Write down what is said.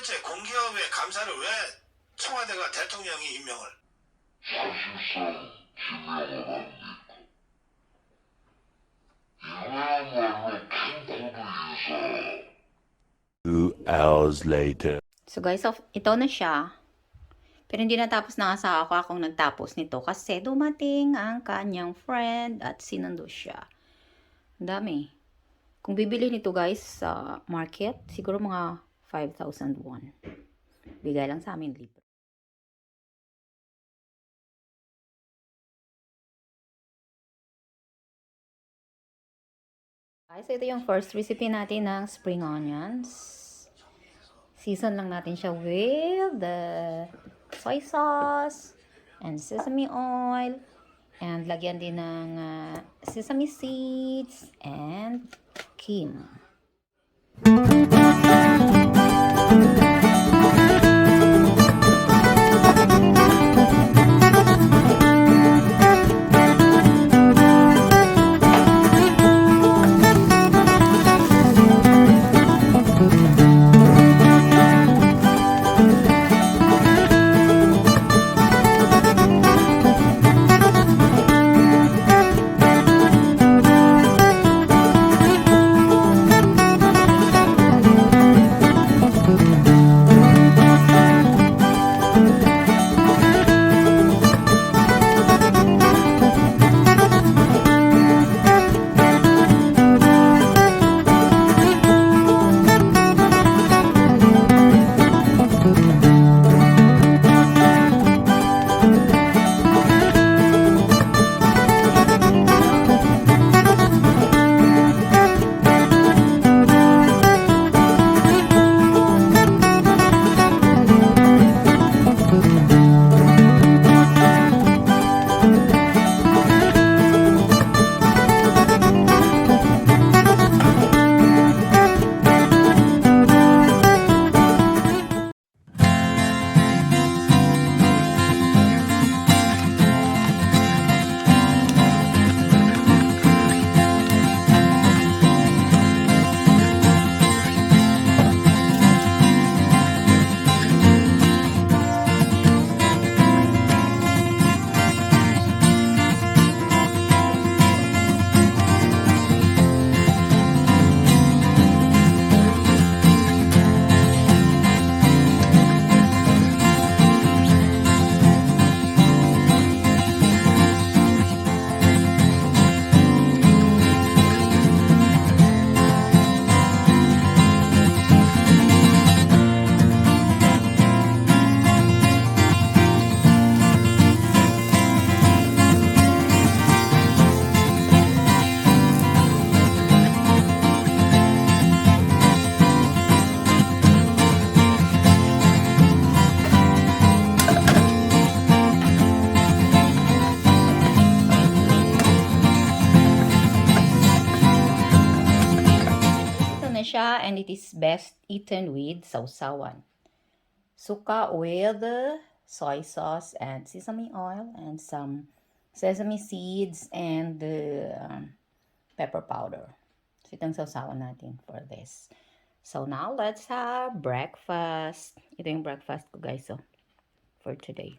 도대체 공기업의 감사를 왜 청와대가 대통령이 임명을? 사실상 지명을 합니까? 이거야말로 킹코드 인사. 2 hours later. So guys, ito na siya. Pero hindi natapos ng asawa ko akong nagtapos nito kasi dumating ang kanyang friend at sinundo siya. Ang dami. Kung bibili nito guys sa market, siguro mga 5,000 won. Bigay lang sa amin libre. Guys, ito yung first recipe natin ng spring onions. Season lang natin siya with the soy sauce and sesame oil. And lagyan din ng sesame seeds and kim. Siya, and it is best eaten with sausawan. Suka with soy sauce and sesame oil and some sesame seeds and pepper powder. So itong sausawan natin for this. So now let's have breakfast. Ito yung breakfast ko guys, so for today.